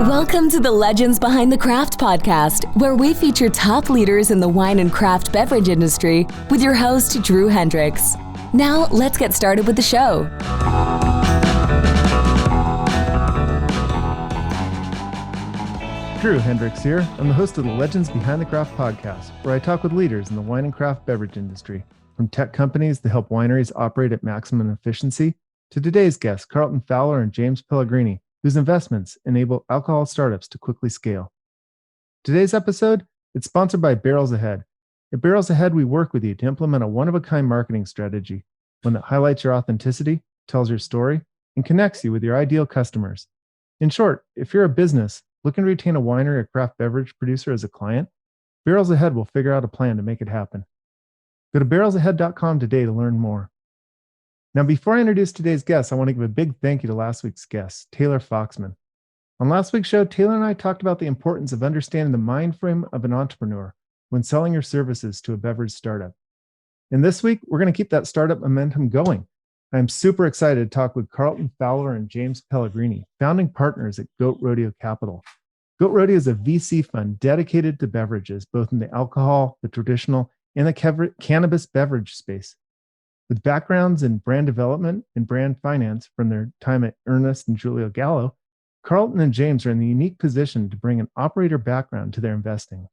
Welcome to the Legends Behind the Craft podcast, where we feature top leaders in the wine and craft beverage industry with your host, Drew Hendricks. Now, let's get started with the show. Drew Hendricks here. I'm the host of the Legends Behind the Craft podcast, where I talk with leaders in the wine and craft beverage industry, from tech companies to help wineries operate at maximum efficiency, to today's guests, Carlton Fowler and James Pelligrini, whose investments enable alcohol startups to quickly scale. Today's episode, it's sponsored by Barrels Ahead. At Barrels Ahead, we work with you to implement a one-of-a-kind marketing strategy, one that highlights your authenticity, tells your story, and connects you with your ideal customers. In short, if you're a business looking to retain a winery or craft beverage producer as a client, Barrels Ahead will figure out a plan to make it happen. Go to barrelsahead.com today to learn more. Now, before I introduce today's guest, I want to give a big thank you to last week's guest, Taylor Foxman. On last week's show, Taylor and I talked about the importance of understanding the mind frame of an entrepreneur when selling your services to a beverage startup. And this week, we're going to keep that startup momentum going. I'm super excited to talk with Carlton Fowler and James Pelligrini, founding partners at Goat Rodeo Capital. Goat Rodeo is a VC fund dedicated to beverages, both in the alcohol, the traditional, and the cannabis beverage space. With backgrounds in brand development and brand finance from their time at Ernest and Julia Gallo, Carlton and James are in the unique position to bring an operator background to their investing.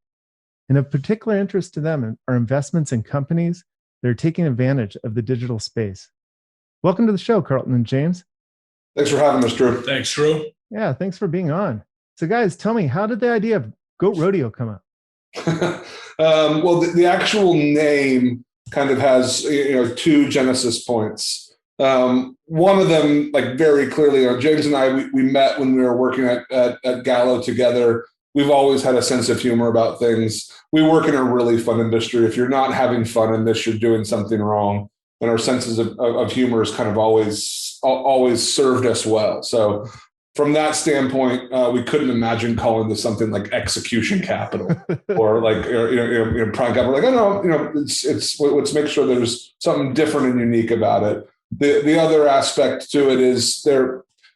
And of particular interest to them are investments in companies that are taking advantage of the digital space. Welcome to the show, Carlton and James. Thanks for having us, Drew. Thanks, Drew. Yeah, thanks for being on. So guys, tell me, how did the idea of Goat Rodeo come up? Well, the actual name kind of has two genesis points. One of them, like very clearly, James and I, we met when we were working at Gallo together. We've always had a sense of humor about things. We work in a really fun industry. If you're not having fun in this, you're doing something wrong. And our senses of humor has kind of always served us well. So from that standpoint, we couldn't imagine calling this something like Execution Capital or like Prime Capital. Like, oh no, it's let's make sure there's something different and unique about it. The other aspect to it is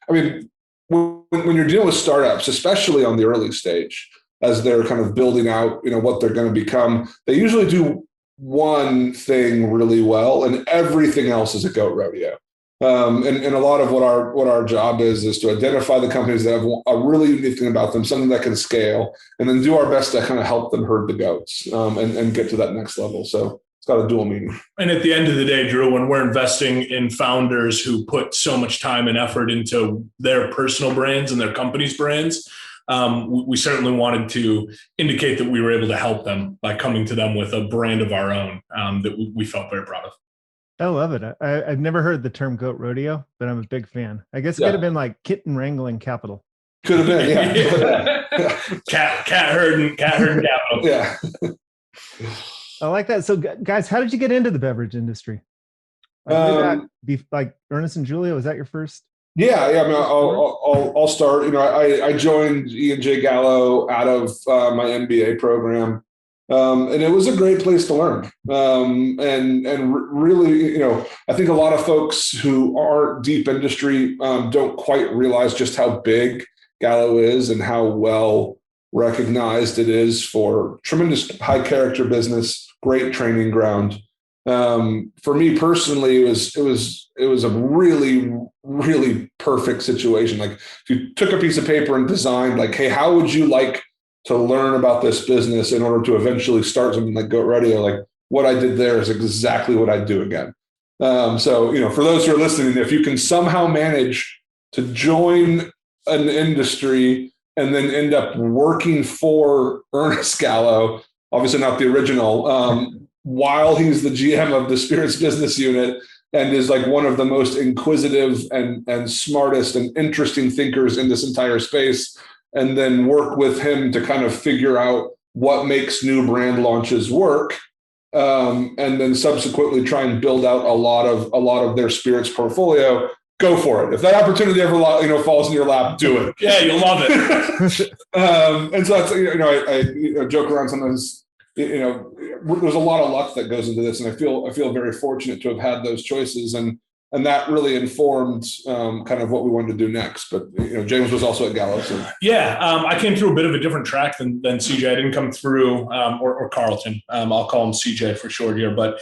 when you're dealing with startups, especially on the early stage, as they're kind of building out, what they're going to become, they usually do one thing really well, and everything else is a goat rodeo. And a lot of what our job is to identify the companies that have a really unique thing about them, something that can scale, and then do our best to kind of help them herd the goats and get to that next level. So it's got a dual meaning. And at the end of the day, Drew, when we're investing in founders who put so much time and effort into their personal brands and their company's brands, we certainly wanted to indicate that we were able to help them by coming to them with a brand of our own that we felt very proud of. I love it. I've never heard the term Goat Rodeo, but I'm a big fan. I guess it could have been like Kitten Wrangling Capital. Could have been, yeah. cat herding capital. Yeah. I like that. So, guys, how did you get into the beverage industry? Like Ernest and Julia, was that your first? Yeah. I mean, I'll start. I joined E&J Gallo out of my MBA program, and it was a great place to learn. And really, I think a lot of folks who are deep industry don't quite realize just how big Gallo is and how well recognized it is for tremendous high character business, great training ground. For me personally, it was a really, really perfect situation. Like if you took a piece of paper and designed like, hey, how would you like to learn about this business in order to eventually start something like Goat Rodeo? Like what I did there is exactly what I'd do again. So, for those who are listening, if you can somehow manage to join an industry and then end up working for Ernest Gallo, obviously not the original, while he's the GM of the spirits business unit and is like one of the most inquisitive and smartest and interesting thinkers in this entire space, and then work with him to kind of figure out what makes new brand launches work, and then subsequently try and build out a lot of their spirits portfolio. Go for it. If that opportunity ever falls in your lap, do it. Yeah, you'll love it. And so that's, I joke around sometimes. There's a lot of luck that goes into this, and I feel very fortunate to have had those choices. And and that really informed kind of what we wanted to do next. But James was also at Gallo. So. Yeah, I came through a bit of a different track than CJ. I didn't come through, or Carlton. I'll call him CJ for short here, but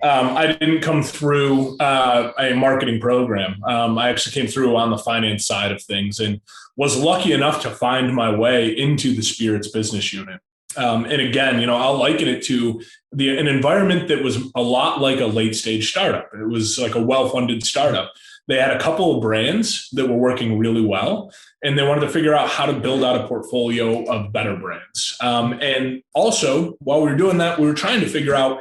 I didn't come through a marketing program. I actually came through on the finance side of things and was lucky enough to find my way into the spirits business unit. And again, I'll liken it to an environment that was a lot like a late stage startup. It was like a well-funded startup. They had a couple of brands that were working really well, and they wanted to figure out how to build out a portfolio of better brands. And also, while we were doing that, we were trying to figure out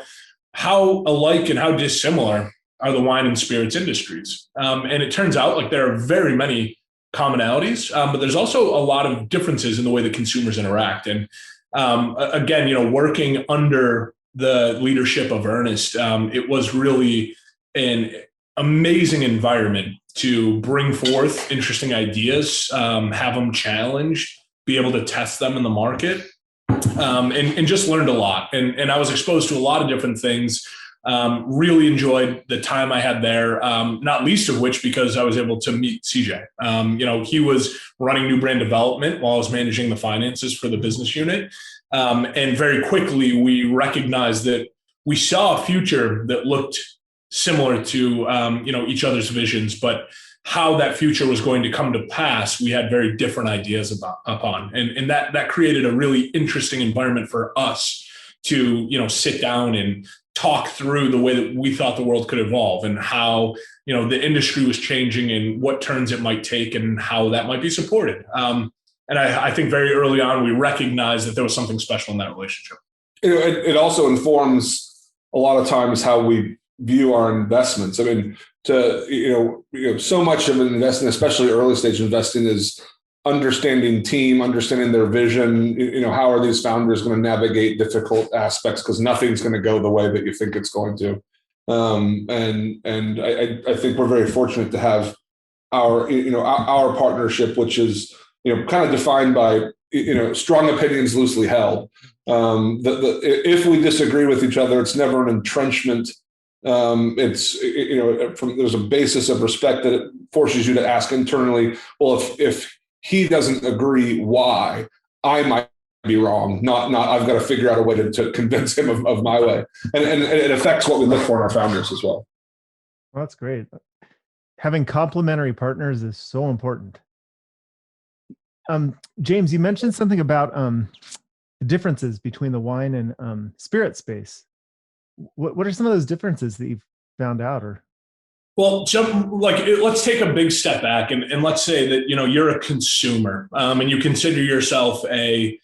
how alike and how dissimilar are the wine and spirits industries. And it turns out like there are very many commonalities, but there's also a lot of differences in the way that consumers interact. And again, working under the leadership of Ernest, it was really an amazing environment to bring forth interesting ideas, have them challenged, be able to test them in the market, and just learned a lot. And I was exposed to a lot of different things. Really enjoyed the time I had there, not least of which because I was able to meet CJ. He was running new brand development while I was managing the finances for the business unit. And very quickly, we recognized that we saw a future that looked similar to, each other's visions, but how that future was going to come to pass, we had very different ideas upon. And that created a really interesting environment for us to, sit down and talk through the way that we thought the world could evolve and how, the industry was changing and what turns it might take and how that might be supported. And I think very early on, we recognized that there was something special in that relationship. It also informs a lot of times how we view our investments. I mean, so much of an investment, especially early stage investing, is understanding team, understanding their vision. How are these founders going to navigate difficult aspects? Because nothing's going to go the way that you think it's going to. And I think we're very fortunate to have our partnership, which is kind of defined by strong opinions loosely held. If we disagree with each other, it's never an entrenchment. It's there's a basis of respect that it forces you to ask internally. Well, if he doesn't agree, why? I might be wrong. Not. I've got to figure out a way to convince him of my way, and it affects what we look for in our founders as well. Well, that's great. Having complementary partners is so important. James, you mentioned something about the differences between the wine and spirit space. What are some of those differences that you've found out? Well, let's take a big step back and let's say that, you're a consumer and you consider yourself a,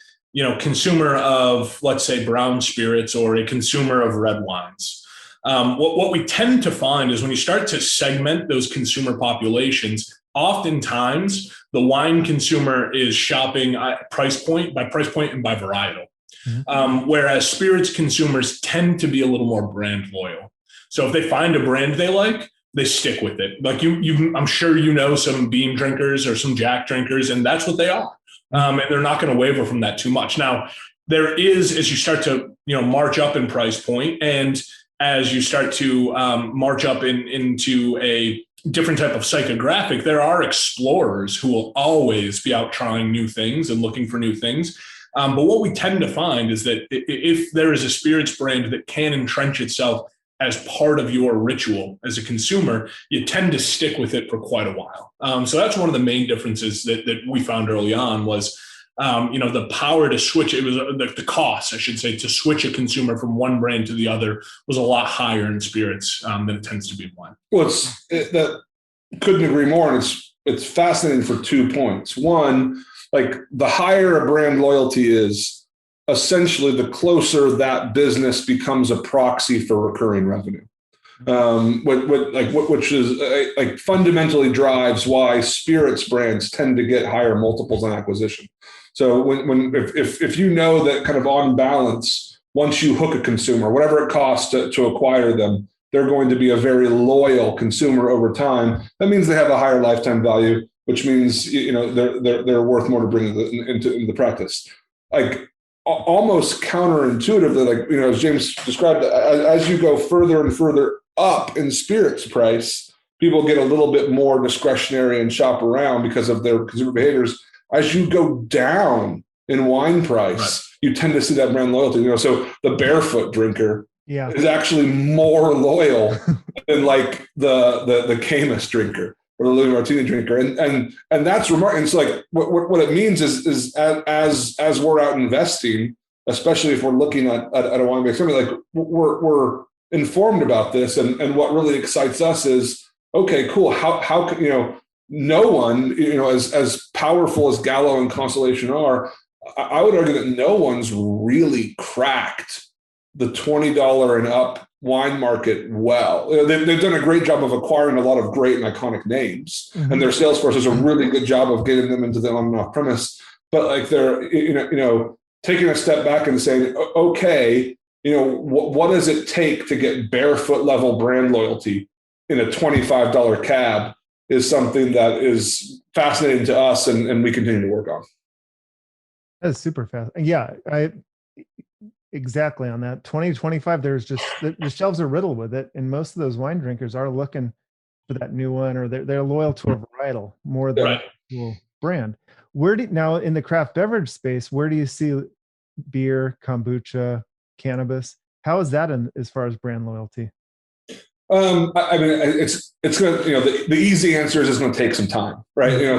consumer of, let's say, brown spirits or a consumer of red wines. What we tend to find is when you start to segment those consumer populations, oftentimes the wine consumer is shopping price point and by varietal. Mm-hmm. Whereas spirits consumers tend to be a little more brand loyal. So if they find a brand they like, they stick with it. Like I'm sure some Beam drinkers or some Jack drinkers, and that's what they are. And they're not going to waver from that too much. Now, there is, as you start to march up in price point, and as you start to march up into a different type of psychographic, there are explorers who will always be out trying new things and looking for new things. But what we tend to find is that if there is a spirits brand that can entrench itself as part of your ritual as a consumer, you tend to stick with it for quite a while. So that's one of the main differences that we found early on was, the power to switch. It was the cost, I should say, to switch a consumer from one brand to the other was a lot higher in spirits than it tends to be in wine. Well, that couldn't agree more. And it's fascinating for 2 points. One, like the higher a brand loyalty is, essentially the closer that business becomes a proxy for recurring revenue, which is like fundamentally drives why spirits brands tend to get higher multiples on acquisition. So if you know that kind of on balance, once you hook a consumer, whatever it costs to acquire them, they're going to be a very loyal consumer over time. That means they have a higher lifetime value, which means they're worth more to bring into the practice. Like almost counterintuitively, as James described, as you go further and further up in spirits price, people get a little bit more discretionary and shop around because of their consumer behaviors. As you go down in wine price, you tend to see that brand loyalty. So the barefoot drinker is actually more loyal than like the Caymus drinker or the Louis Martini drinker, and that's remarkable. And so like what it means is as we're out investing, especially if we're looking at a wine-based company, like we're informed about this, and what really excites us is, okay, cool. How can no one, as powerful as Gallo and Constellation are, I would argue that no one's really cracked the $20 and up wine market well. They've done a great job of acquiring a lot of great and iconic names, and their sales force does a really good job of getting them into the on and off premise. But like they're taking a step back and saying, okay, what does it take to get barefoot level brand loyalty in a $25 cab is something that is fascinating to us, and we continue to work on. That's super fast. Yeah, exactly on that 2025. There's just the shelves are riddled with it, and most of those wine drinkers are looking for that new one, or they're loyal to a varietal more than a brand. Now in the craft beverage space, where do you see beer, kombucha, cannabis? How is that as far as brand loyalty? I mean, it's going to, the easy answer is it's going to take some time, right? I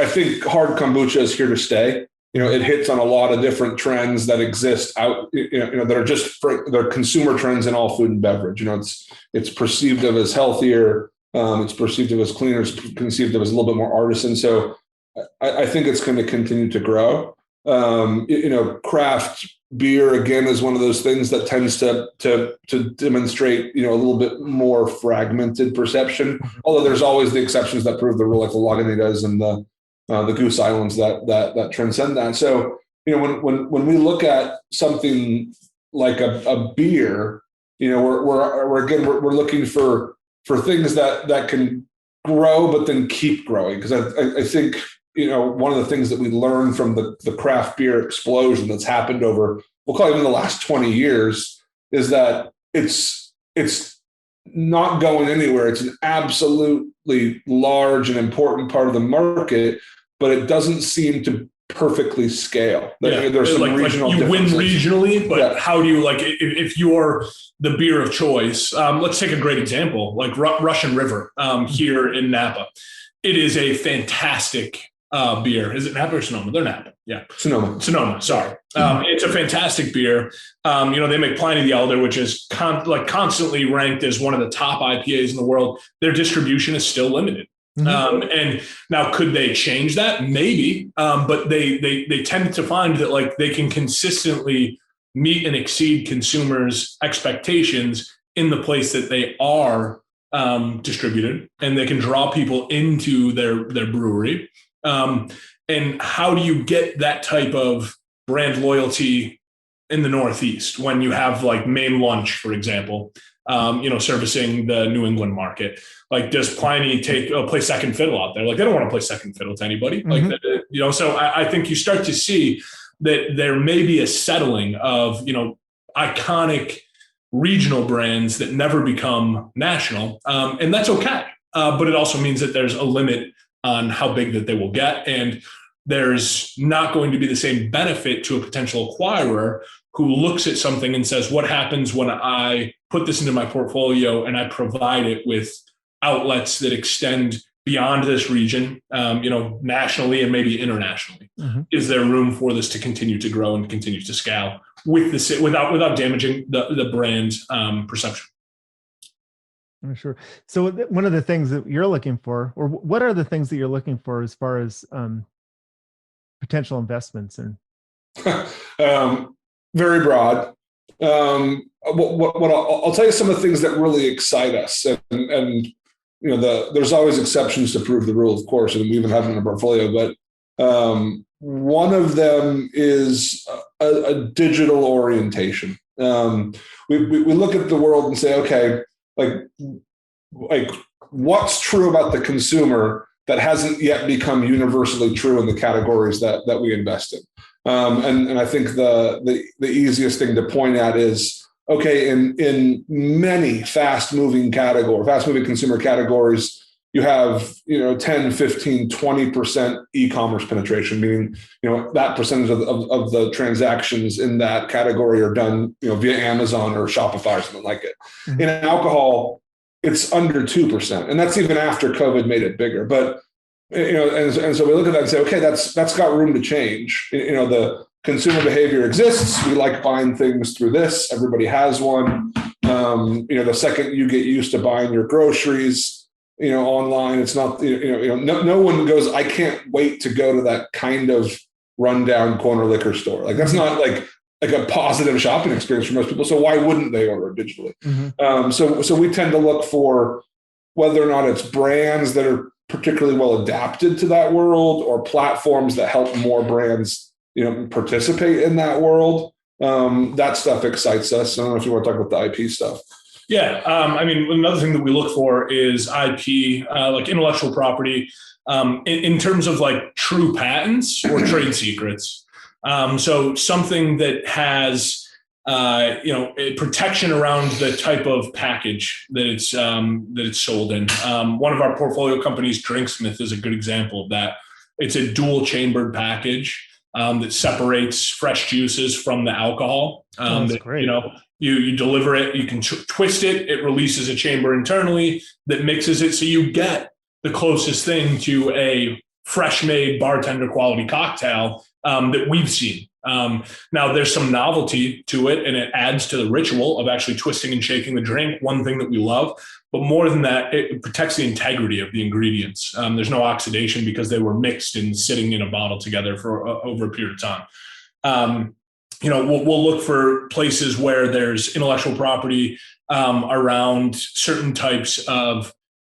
think hard kombucha is here to stay. It hits on a lot of different trends that exist out, that are just they're consumer trends in all food and beverage. It's perceived of as healthier, it's perceived of as cleaner, it's conceived of as a little bit more artisan. So I think it's going to continue to grow. Craft beer again is one of those things that tends to demonstrate a little bit more fragmented perception. Although there's always the exceptions that prove the rule, like the Lagunitas and the Goose Islands that transcend that. So when we look at something like a beer, we're looking for things that can grow but then keep growing, because I think one of the things that we learned from the craft beer explosion that's happened over, we'll call it even the last 20 years, is that it's not going anywhere. It's an absolutely large and important part of the market, but it doesn't seem to perfectly scale. There's some regional differences. You win regionally, but how do you, if you're the beer of choice, let's take a great example, like Russian River here in Napa. It is a fantastic beer. Is it Napa or Sonoma? They're Napa. Yeah. Sonoma. Sorry. It's a fantastic beer. They make Pliny the Elder, which is constantly ranked as one of the top IPAs in the world. Their distribution is still limited. And now could they change that? Maybe. But they tend to find that they can consistently meet and exceed consumers' expectations in the place that they are distributed, and they can draw people into their brewery. And how do you get that type of brand loyalty in the Northeast when you have Maine Lunch, for example, servicing the New England market? Does Pliny play second fiddle out there? They don't want to play second fiddle to anybody. So I think you start to see that there may be a settling of, iconic regional brands that never become national. And that's okay. But it also means that there's a limit on how big that they will get. And there's not going to be the same benefit to a potential acquirer who looks at something and says, what happens when I put this into my portfolio and I provide it with outlets that extend beyond this region, nationally and maybe internationally? Is there room for this to continue to grow and continue to scale without damaging the brand perception? Sure. So one of the things that you're looking for, or what are the things that you're looking for as far as potential investments? And very broad. I'll tell you some of the things that really excite us, and there's always exceptions to prove the rule, of course, and we even have them in our portfolio. But one of them is a digital orientation. We look at the world and say, okay, what's true about the consumer that hasn't yet become universally true in the categories that we invest in? And I think the easiest thing to point at is okay, in many fast-moving consumer categories, you have, 10, 15, 20% e-commerce penetration, meaning, that percentage of the transactions in that category are done, via Amazon or Shopify or something like it. Mm-hmm. In alcohol, it's under 2%. And that's even after COVID made it bigger. But, and so we look at that and say, okay, that's got room to change. The consumer behavior exists. We like buying things through this. Everybody has one. The second you get used to buying your groceries, online, it's not, no one goes, I can't wait to go to that kind of rundown corner liquor store. Like that's not like a positive shopping experience for most people. So why wouldn't they order digitally? Mm-hmm. So we tend to look for whether or not it's brands that are particularly well adapted to that world or platforms that help more brands, participate in that world. That stuff excites us. I don't know if you want to talk about the IP stuff. Yeah. Another thing that we look for is IP, like intellectual property, in terms of like true patents or trade secrets. So something that has, a protection around the type of package that it's sold in. One of our portfolio companies, Drinksmith, is a good example of that. It's a dual chambered package that separates fresh juices from the alcohol. That's great. You deliver it, you can twist it, it releases a chamber internally that mixes it. So you get the closest thing to a fresh made bartender quality cocktail that we've seen. Now there's some novelty to it and it adds to the ritual of actually twisting and shaking the drink. One thing that we love, but more than that, it protects the integrity of the ingredients. There's no oxidation because they were mixed and sitting in a bottle together for over a period of time. We'll look for places where there's intellectual property around certain types of,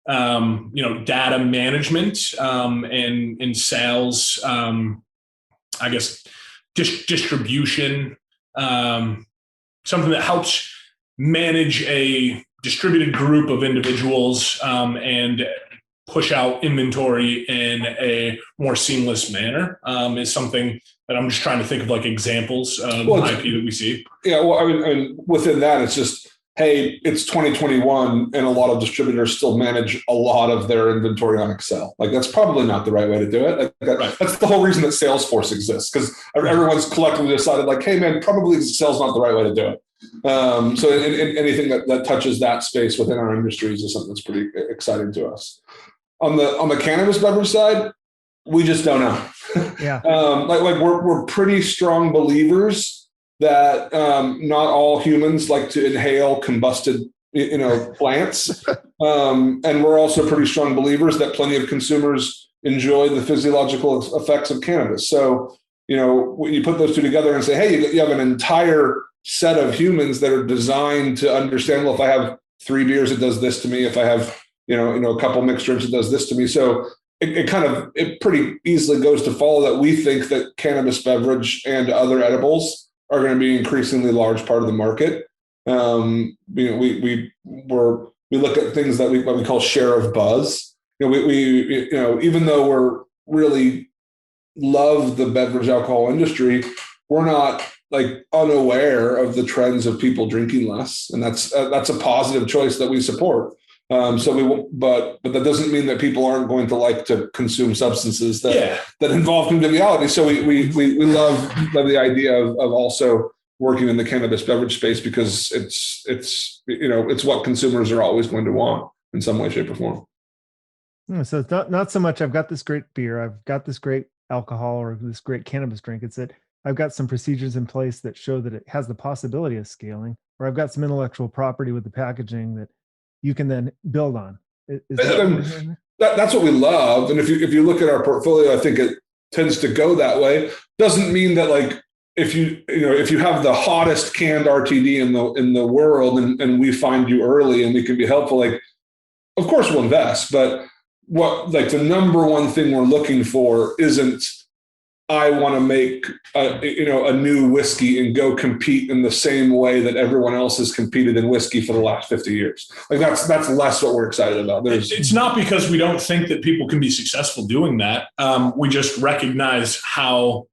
data management and sales, distribution, something that helps manage a distributed group of individuals and push out inventory in a more seamless manner is something that I'm just trying to think of like examples of IP that we see. Yeah, well, I mean, within that, it's just, hey, it's 2021 and a lot of distributors still manage a lot of their inventory on Excel. Like that's probably not the right way to do it. Right. That's the whole reason that Salesforce exists, because everyone's collectively decided like, hey man, probably Excel's not the right way to do it. So in anything that touches that space within our industries is something that's pretty exciting to us. On the cannabis beverage side, we just don't know. Yeah. We're pretty strong believers that not all humans like to inhale combusted, plants, and we're also pretty strong believers that plenty of consumers enjoy the physiological effects of cannabis. So, when you put those two together and say, hey, you have an entire set of humans that are designed to understand, well, if I have 3 beers, it does this to me. If I have, a couple mixed drinks, it does this to me. So it pretty easily goes to follow that we think that cannabis beverage and other edibles are going to be an increasingly large part of the market. We look at things that we call share of buzz. Even though we're really love the beverage alcohol industry, we're not like unaware of the trends of people drinking less, and that's a positive choice that we support. But that doesn't mean that people aren't going to like to consume substances that involve conviviality. So we love the idea of also working in the cannabis beverage space because it's what consumers are always going to want in some way, shape, or form. So it's not so much I've got this great beer, I've got this great alcohol or this great cannabis drink. It's that I've got some procedures in place that show that it has the possibility of scaling, or I've got some intellectual property with the packaging that you can then build on. That's what we love. And if you look at our portfolio, I think it tends to go that way. Doesn't mean that like if you have the hottest canned RTD in the world and we find you early and we can be helpful, like of course we'll invest. But what like the number one thing we're looking for isn't I want to make a new whiskey and go compete in the same way that everyone else has competed in whiskey for the last 50 years. Like that's less what we're excited about. It's not because we don't think that people can be successful doing that. We just recognize how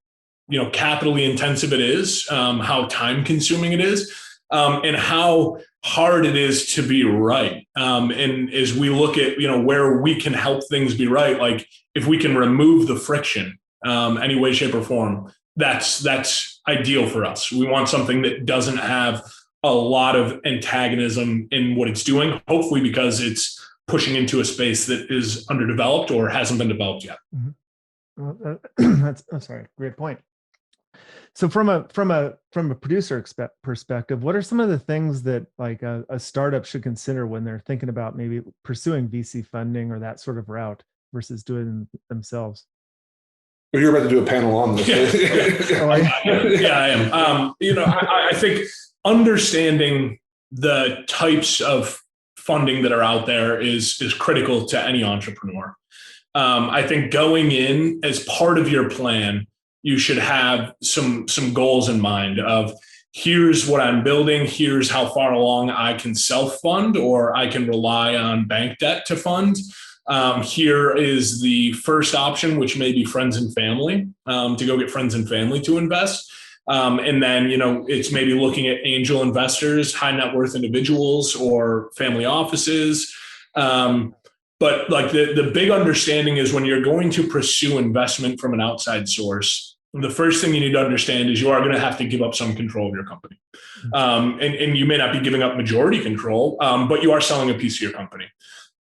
capitally intensive it is, how time consuming it is. and how hard it is to be right. And as we look at, where we can help things be right, like if we can remove the friction, any way, shape, or form, that's ideal for us. We want something that doesn't have a lot of antagonism in what it's doing, hopefully because it's pushing into a space that is underdeveloped or hasn't been developed yet. Mm-hmm. Sorry, great point. So from a producer perspective, what are some of the things that like a startup should consider when they're thinking about maybe pursuing VC funding or that sort of route versus doing it themselves? Well, you're about to do a panel on this. Yeah, I am. I think understanding the types of funding that are out there is critical to any entrepreneur. I think going in as part of your plan, you should have some goals in mind of here's what I'm building, here's how far along I can self-fund or I can rely on bank debt to fund. Here is the first option, which may be friends and family, to go get friends and family to invest. And then, it's maybe looking at angel investors, high net worth individuals or family offices. But like the big understanding is when you're going to pursue investment from an outside source, the first thing you need to understand is you are going to have to give up some control of your company. And you may not be giving up majority control, but you are selling a piece of your company.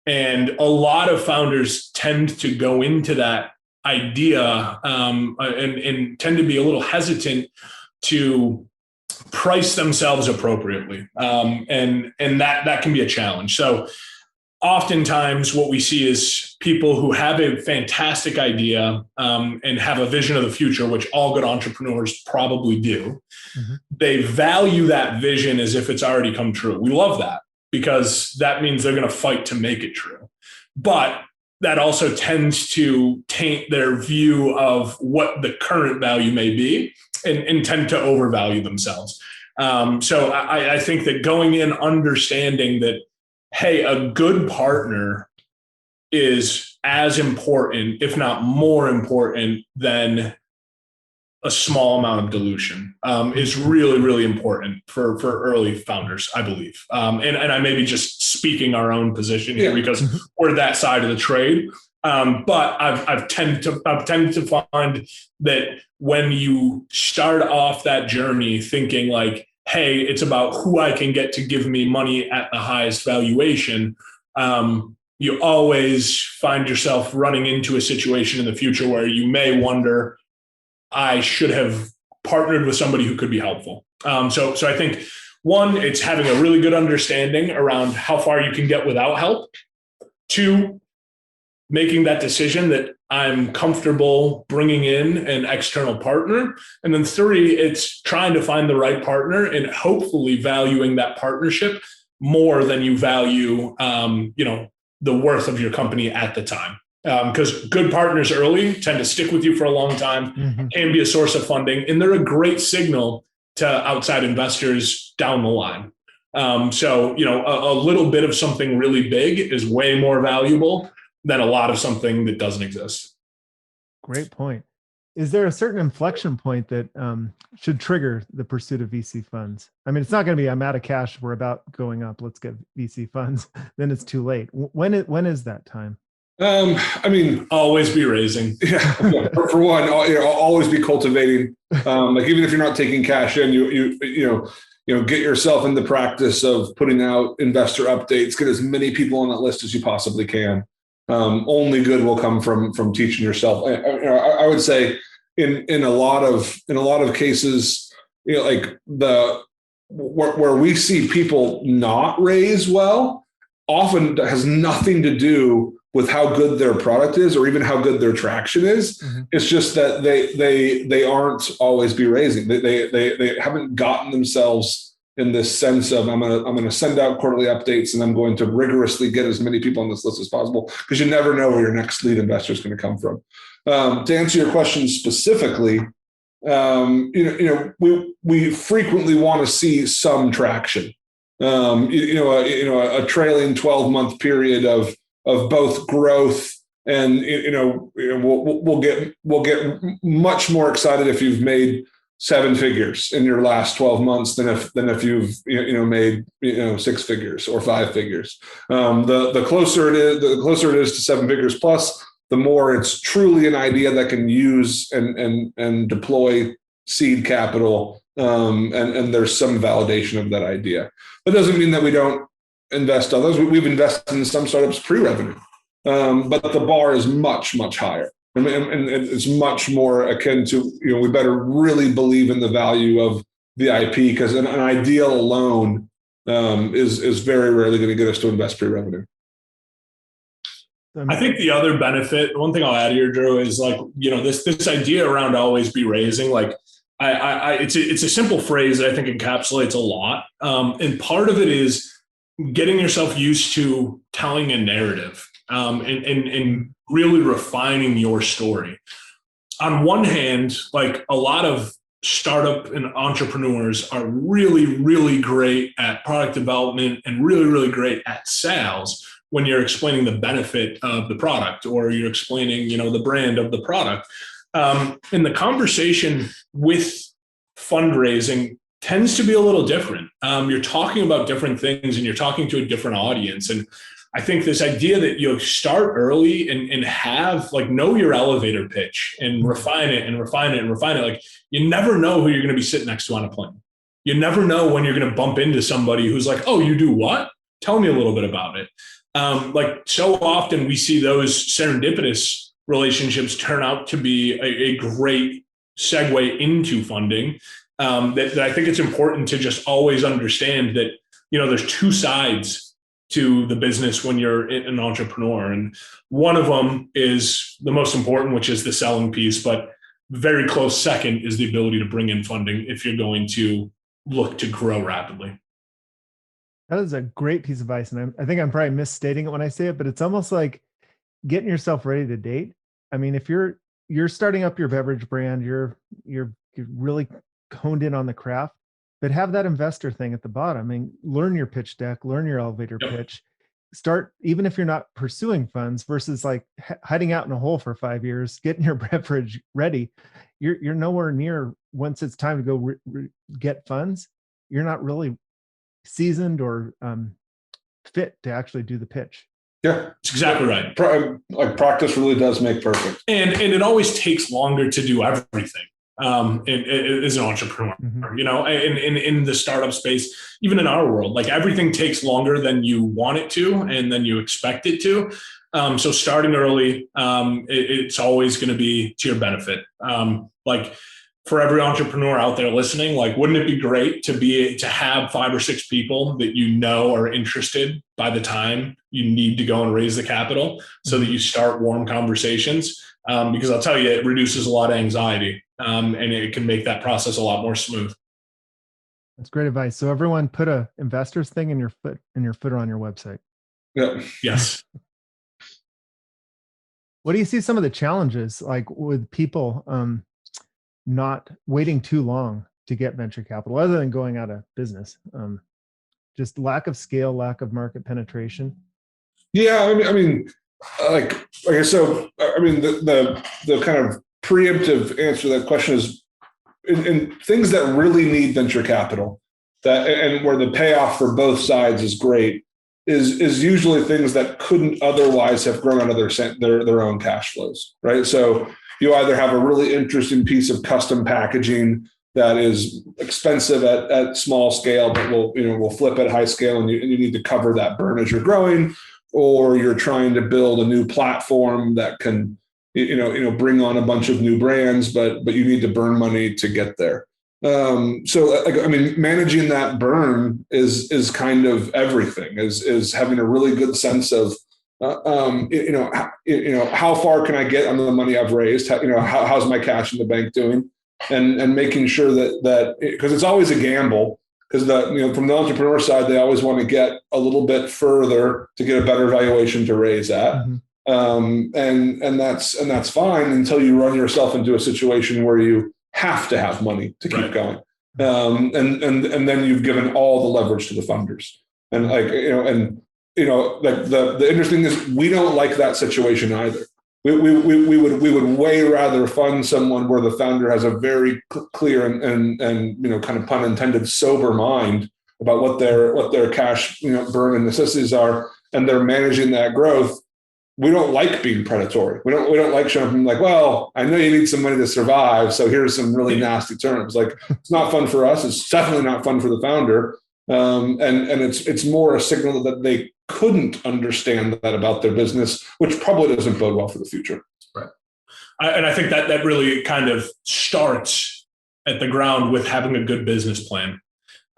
And a lot of founders tend to go into that idea and tend to be a little hesitant to price themselves appropriately. And that can be a challenge. So oftentimes what we see is people who have a fantastic idea and have a vision of the future, which all good entrepreneurs probably do. Mm-hmm. They value that vision as if it's already come true. We love that because that means they're going to fight to make it true. But that also tends to taint their view of what the current value may be and tend to overvalue themselves. So I think that going in understanding that, hey, a good partner is as important, if not more important, than a small amount of dilution is really, really important for early founders, I believe. And I may be just speaking our own position here because we're that side of the trade. But I've tended to find that when you start off that journey thinking like, hey, it's about who I can get to give me money at the highest valuation, you always find yourself running into a situation in the future where you may wonder, I should have partnered with somebody who could be helpful. So I think, one, it's having a really good understanding around how far you can get without help. Two, making that decision that I'm comfortable bringing in an external partner. And then three, it's trying to find the right partner and hopefully valuing that partnership more than you value, the worth of your company at the time. Because good partners early tend to stick with you for a long time, can be a source of funding, and they're a great signal to outside investors down the line. So a little bit of something really big is way more valuable than a lot of something that doesn't exist. Great point. Is there a certain inflection point that should trigger the pursuit of VC funds? I mean, it's not going to be, I'm out of cash, we're about going up, let's get VC funds. Then it's too late. When is that time? Always be raising. Yeah. For one, always be cultivating. Like even if you're not taking cash in, get yourself in the practice of putting out investor updates. Get as many people on that list as you possibly can. Only good will come from teaching yourself. I would say in a lot of cases, like where we see people not raise well, often has nothing to do with how good their product is or even how good their traction is. Mm-hmm. It's just that they aren't always be raising. They haven't gotten themselves in this sense of I'm gonna send out quarterly updates and I'm going to rigorously get as many people on this list as possible, because you never know where your next lead investor is going to come from. To answer your question specifically, we frequently want to see some traction. A trailing 12-month period of both growth and we'll get much more excited if you've made seven figures in your last 12 months than if you've made 6 figures or 5 figures. The closer it is to 7 figures plus, the more it's truly an idea that can use and deploy seed capital, and there's some validation of that idea. That doesn't mean that we don't invest others. We've invested in some startups pre-revenue, but the bar is much, much higher. And it's much more akin to, we better really believe in the value of the IP, because an idea alone is very rarely going to get us to invest pre-revenue. I think the other benefit, one thing I'll add here, Drew, is this idea around always be raising. It's a simple phrase that I think encapsulates a lot. And part of it is getting yourself used to telling a narrative, and really refining your story. On one hand, a lot of startup and entrepreneurs are really, really great at product development and really, really great at sales when you're explaining the benefit of the product, or you're explaining, the brand of the product. And the conversation with fundraising tends to be a little different. You're talking about different things, and you're talking to a different audience. And I think this idea that you start early and have know your elevator pitch and refine it and refine it and refine it. You never know who you're going to be sitting next to on a plane. You never know when you're going to bump into somebody who's like, oh, you do what? Tell me a little bit about it. So often we see those serendipitous relationships turn out to be a great segue into funding. That I think it's important to just always understand that, there's two sides to the business when you're an entrepreneur. And one of them is the most important, which is the selling piece, but very close second is the ability to bring in funding if you're going to look to grow rapidly. That is a great piece of advice. And I think I'm probably misstating it when I say it, but it's almost like getting yourself ready to date. I mean, if you're starting up your beverage brand, you're really honed in on the craft, but have that investor thing at the bottom. I mean, learn your pitch deck, learn your elevator pitch, start, even if you're not pursuing funds, versus hiding out in a hole for 5 years, getting your beverage ready. You're nowhere near, once it's time to go get funds, you're not really seasoned or fit to actually do the pitch. Yeah, that's exactly right. Practice really does make perfect. And it always takes longer to do everything. As an entrepreneur, and in the startup space, even in our world, everything takes longer than you want it to and then you expect it to. So starting early, it's always going to be to your benefit. For every entrepreneur out there listening, wouldn't it be great to have 5 or 6 people that are interested by the time you need to go and raise the capital, so that you start warm conversations? Because I'll tell you, it reduces a lot of anxiety, and it can make that process a lot more smooth. That's great advice. So everyone, put a investors thing in your footer on your website. Yeah. Yes. What do you see some of the challenges with people not waiting too long to get venture capital, other than going out of business? Just lack of scale, lack of market penetration. Yeah, the kind of preemptive answer to that question is in things that really need venture capital, and where the payoff for both sides is great, is usually things that couldn't otherwise have grown out of their own cash flows, right? So you either have a really interesting piece of custom packaging that is expensive at small scale, but will flip at high scale, and you need to cover that burn as you're growing, or you're trying to build a new platform that can bring on a bunch of new brands, but you need to burn money to get there. Managing that burn is kind of everything. Is having a really good sense of how far can I get on the money I've raised? How's my cash in the bank doing? And making sure that because it's always a gamble, because from the entrepreneur side, they always want to get a little bit further to get a better valuation to raise at. Mm-hmm. And that's fine until you run yourself into a situation where you have to have money to keep going. And then you've given all the leverage to the funders. And the interesting is we don't like that situation either. we would way rather fund someone where the founder has a very clear and kind of pun intended sober mind about what their cash burn and necessities are, and they're managing that growth. We don't like being predatory. We don't like showing up and like, well, I know you need some money to survive, so here's some really nasty terms. Like, it's not fun for us. It's definitely not fun for the founder. And it's more a signal that they couldn't understand that about their business, which probably doesn't bode well for the future. Right. And I think that really kind of starts at the ground with having a good business plan.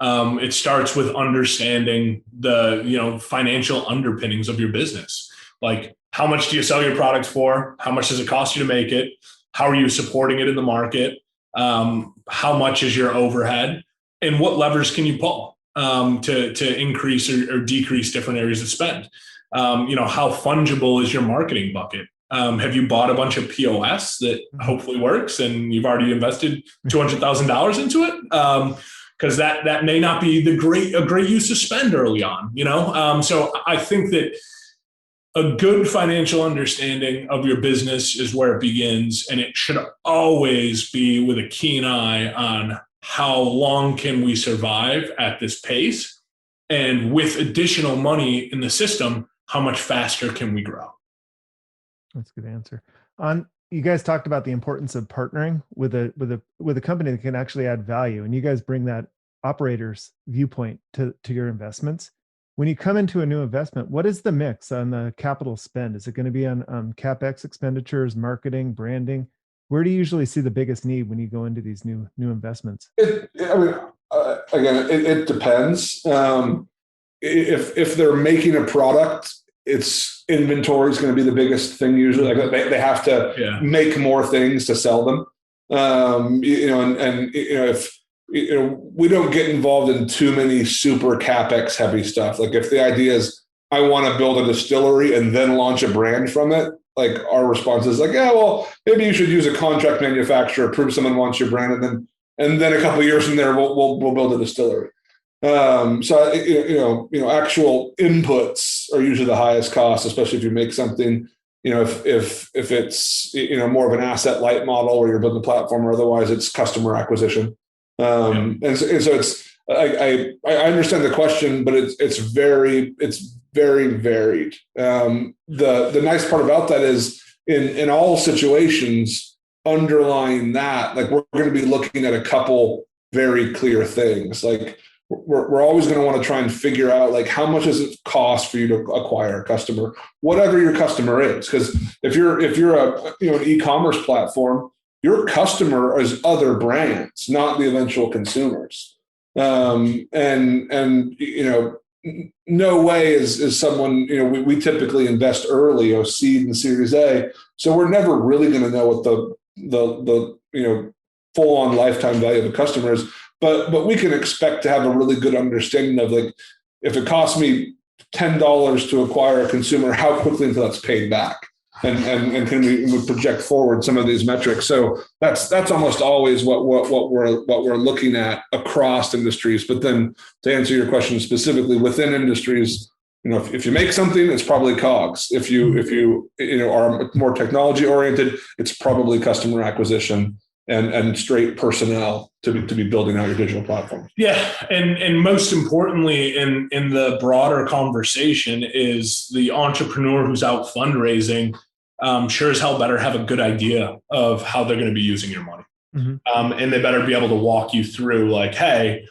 It starts with understanding the financial underpinnings of your business. Like, how much do you sell your product for? How much does it cost you to make it? How are you supporting it in the market? How much is your overhead? And what levers can you pull to increase or decrease different areas of spend? How fungible is your marketing bucket? Have you bought a bunch of POS that hopefully works and you've already invested $200,000 into it? Because that may not be a great use of spend early on. So I think that a good financial understanding of your business is where it begins, and it should always be with a keen eye on how long can we survive at this pace, and with additional money in the system, how much faster can we grow? That's a good answer. You guys talked about the importance of partnering with a company that can actually add value, and you guys bring that operator's viewpoint to your investments. When you come into a new investment, what is the mix on the capital spend? Is it going to be on CapEx expenditures, marketing, branding? Where do you usually see the biggest need when you go into these new investments? Again, it depends. If they're making a product, it's inventory is going to be the biggest thing usually. Like they have to make more things to sell them. If we don't get involved in too many super CapEx heavy stuff. Like, if the idea is I want to build a distillery and then launch a brand from it, like, our response is like, yeah, well, maybe you should use a contract manufacturer, prove someone wants your brand, and then a couple of years from there, we'll build a distillery. So actual inputs are usually the highest cost, especially if you make something. If it's more of an asset light model where you're building a platform, or otherwise it's customer acquisition. And so it's I understand the question, but it's very varied. The nice part about that is in all situations underlying that, like, we're going to be looking at a couple very clear things. Like, we're always going to want to try and figure out, like, how much does it cost for you to acquire a customer, whatever your customer is. Because if you're an e-commerce platform, your customer is other brands, not the eventual consumers. No way is someone, we typically invest early, seed and Series A. So we're never really going to know what the full on lifetime value of a customer is. But we can expect to have a really good understanding of, like, if it costs me $10 to acquire a consumer, how quickly until that's paid back. And can we project forward some of these metrics? So that's almost always what we're looking at across industries. But then, to answer your question specifically, within industries, if you make something, it's probably COGS. If you are more technology oriented, it's probably customer acquisition and straight personnel to be building out your digital platform. Yeah, and most importantly, in the broader conversation, is the entrepreneur who's out fundraising. Sure as hell better have a good idea of how they're going to be using your money. Mm-hmm. And they better be able to walk you through, like, hey,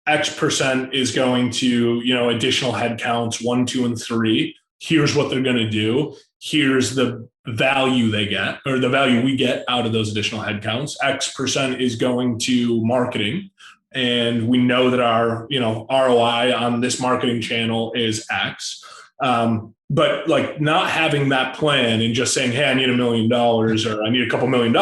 X percent is going to, additional headcounts 1, 2, and 3. Here's what they're going to do. Here's the value they get, or the value we get out of those additional headcounts. X percent is going to marketing. And we know that our, ROI on this marketing channel is X. But, like, not having that plan and just saying, hey, I need $1 million or I need a couple $1 million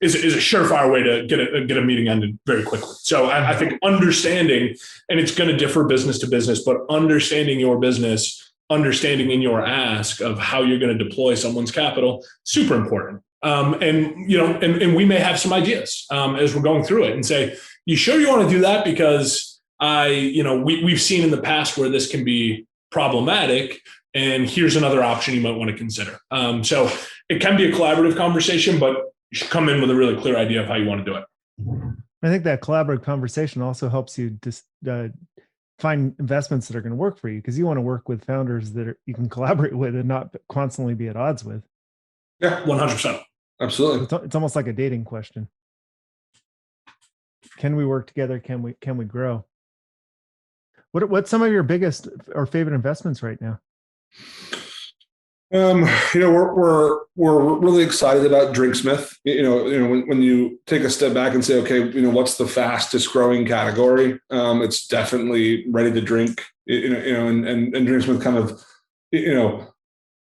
is a surefire way to get a meeting ended very quickly. So I think understanding, and it's going to differ business to business, but understanding your business, understanding in your ask of how you're going to deploy someone's capital, super important. And we may have some ideas as we're going through it and say, you sure you want to do that? Because we've seen in the past where this can be problematic. and here's another option you might want to consider. So it can be a collaborative conversation, but you should come in with a really clear idea of how you want to do it. I think that collaborative conversation also helps you just find investments that are going to work for you, because you want to work with founders that you can collaborate with and not constantly be at odds with. Yeah, 100%. Absolutely. It's almost like a dating question. Can we work together? Can we grow? What's some of your biggest or favorite investments right now? We're really excited about Drinksmith. When you take a step back and say, okay, what's the fastest growing category? It's definitely ready to drink. And Drinksmith kind of,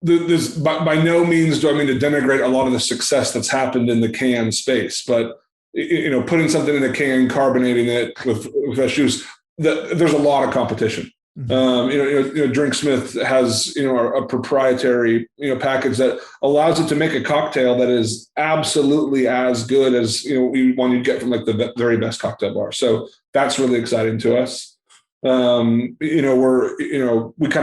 this by no means do I mean to denigrate a lot of the success that's happened in the can space, but putting something in a can, carbonating it with fresh juice, there's a lot of competition. Drinksmith has a proprietary package that allows it to make a cocktail that is absolutely as good as one you'd get from like the very best cocktail bar. So that's really exciting to us. We kind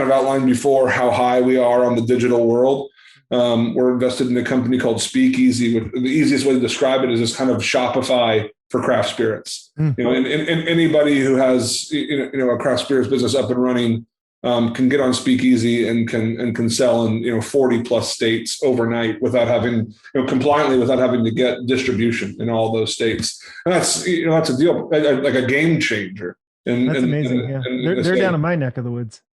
of outlined before how high we are on the digital world. We're invested in a company called Speakeasy. The easiest way to describe it is this kind of Shopify for craft spirits. And anybody who has a craft spirits business up and running can get on Speakeasy and can sell in 40 plus states overnight without having compliantly, without having to get distribution in all those states. And that's that's a deal, like a game changer. That's amazing. They're down in my neck of the woods.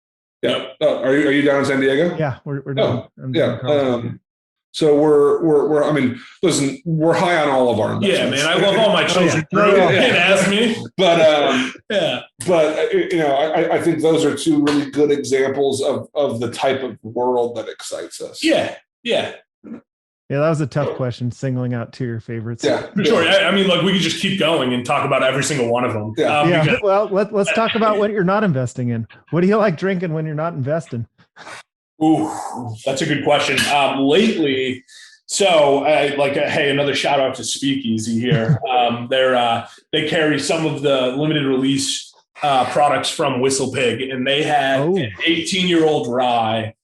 Yeah. Are you down in San Diego? Yeah, we're down. So we're. I mean, listen, we're high on all of our investments. Yeah, man, I love all my children. Can't ask me. But I think those are two really good examples of the type of world that excites us. Yeah. Yeah, that was a tough question, singling out two of your favorites. Yeah, for sure. I mean, we could just keep going and talk about every single one of them. Because, well, let's talk about what you're not investing in. What do you like drinking when you're not investing? Ooh, that's a good question. Lately, hey, another shout out to Speakeasy here. They carry some of the limited release products from Whistle Pig, and they had an 18-year-old rye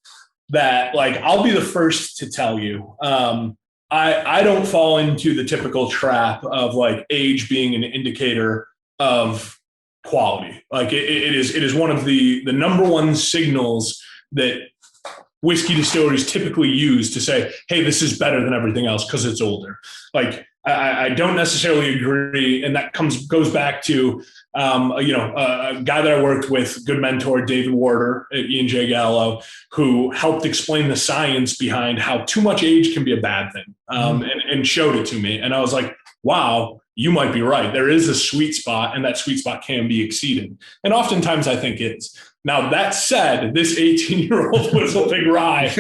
that, I'll be the first to tell you, I don't fall into the typical trap of age being an indicator of quality. It is one of the number one signals that whiskey distilleries typically use to say, hey, this is better than everything else because it's older. I don't necessarily agree. And that goes back to, a guy that I worked with, good mentor, David Warder at E&J Gallo, who helped explain the science behind how too much age can be a bad thing, and showed it to me. And I was like, wow, you might be right. There is a sweet spot, and that sweet spot can be exceeded. And oftentimes I think it is. Now, that said, this 18-year-old Whistle Pig rye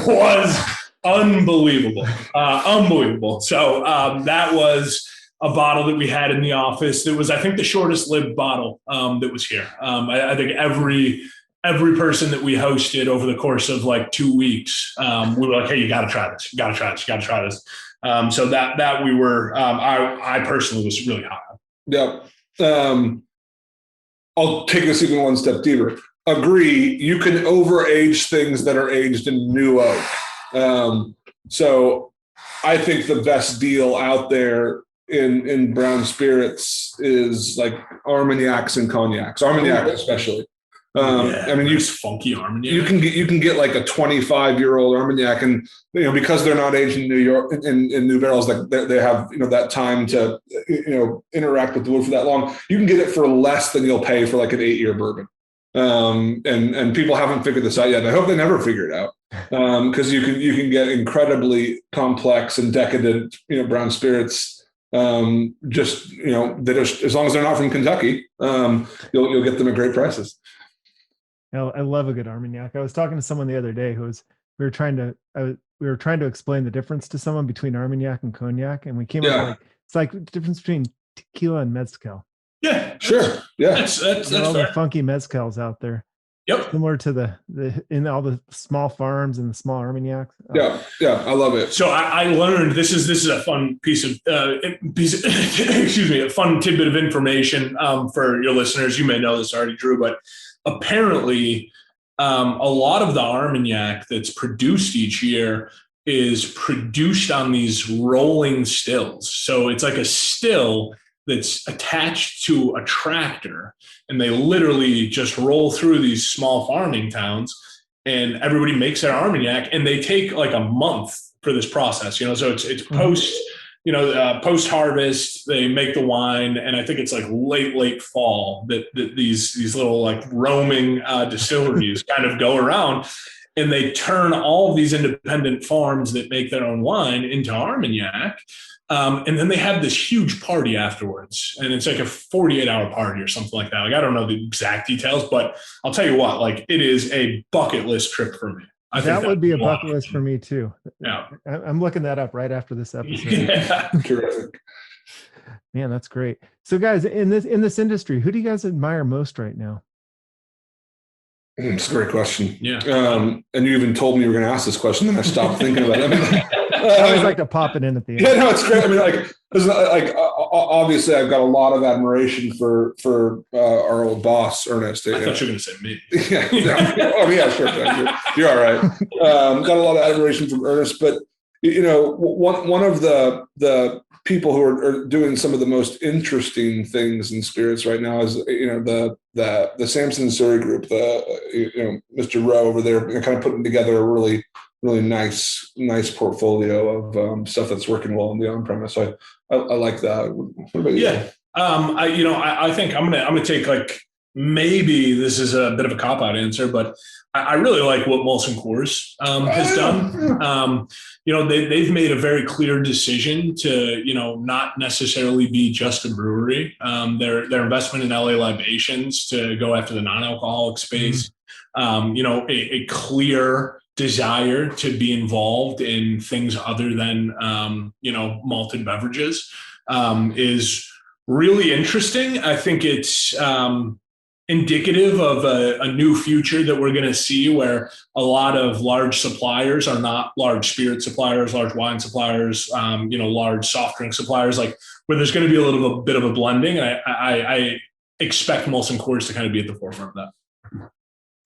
was unbelievable. Unbelievable. So that was a bottle that we had in the office. That was, I think, the shortest lived bottle that was here. I think every person that we hosted over the course of 2 weeks, we were like, hey, you got to try this. You got to try this. You got to try this. So that we were, I personally was really high on. Yeah. I'll take this even one step deeper. Agree. You can overage things that are aged in new oak. So I think the best deal out there in brown spirits is Armagnacs and cognacs. Armagnac especially. I mean, funky Armagnac. You can get a 25-year-old Armagnac, and because they're not aged in New York in new barrels, they have that time to interact with the wood for that long. You can get it for less than you'll pay for an 8-year bourbon. And people haven't figured this out yet. I hope they never figure it out, because you can get incredibly complex and decadent brown spirits. Just as long as they're not from Kentucky, you'll get them at great prices. I love a good Armagnac. I was talking to someone the other day we were trying to explain the difference to someone between Armagnac and cognac, and we came up it's like the difference between tequila and mezcal. Yeah, sure. Yeah, that's all the funky mezcals out there. Yep, similar to the in all the small farms and the small Armagnacs. Yeah, I love it. So I learned this is a fun piece of excuse me, a fun tidbit of information for your listeners. You may know this already, Drew, but apparently a lot of the Armagnac that's produced each year is produced on these rolling stills. So it's like a still that's attached to a tractor, and they literally just roll through these small farming towns, and everybody makes their Armagnac, and they take like a month for this process, so it's post harvest, they make the wine, and I think it's like late fall that these little like roaming distilleries kind of go around, and they turn all of these independent farms that make their own wine into Armagnac. And then they have this huge party afterwards, and it's like a 48-hour party or something like that. Like, I don't know the exact details, but I'll tell you what, like, it is a bucket list trip for me. That would be a bucket list for me too. Yeah. I'm looking that up right after this episode. Yeah. Terrific. Man, that's great. So guys, in this industry, who do you guys admire most right now? It's a great question. Yeah. And you even told me you were going to ask this question, and I stopped thinking about it. I always like to pop it in at the end. Yeah, no, it's great. I mean, obviously, I've got a lot of admiration for our old boss, Ernest. I thought you were going to say me. Yeah. Oh, yeah, sure. You're all right. Got a lot of admiration from Ernest, but one of the people who are doing some of the most interesting things in spirits right now is the Samson Surrey group, Mr. Rowe over there, kind of putting together a really nice portfolio of stuff that's working well in the on-premise. So I like that. What about you? Yeah. I think I'm gonna take, like, maybe this is a bit of a cop-out answer, but I really like what Molson Coors has done. They've made a very clear decision to, not necessarily be just a brewery. Their investment in LA Libations to go after the non-alcoholic space, a clear desire to be involved in things other than, malted beverages is really interesting. I think it's indicative of a new future that we're going to see, where a lot of large suppliers are not large spirit suppliers, large wine suppliers, large soft drink suppliers, like, where there's going to be a little bit of a blending. And I expect Molson Coors to kind of be at the forefront of that.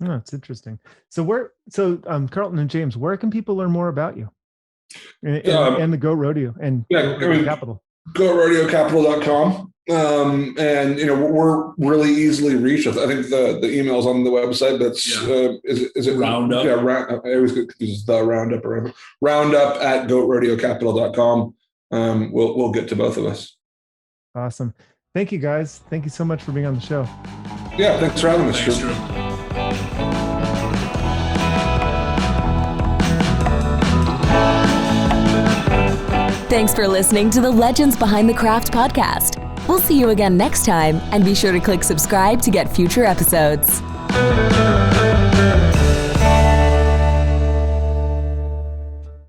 Oh, it's interesting. So Carlton and James, where can people learn more about you and the Goat Rodeo and Rodeo Capital? GoatRodeoCapital.com. And we're really easily reached. I think the email's on the website, but is it Roundup? Yeah, I always get confused, the Roundup or Roundup at GoatRodeoCapital.com. We'll get to both of us. Awesome. Thank you, guys. Thank you so much for being on the show. Yeah, thanks for having us. Thanks, Drew. Thanks for listening to the Legends Behind the Craft podcast. We'll see you again next time, and be sure to click subscribe to get future episodes.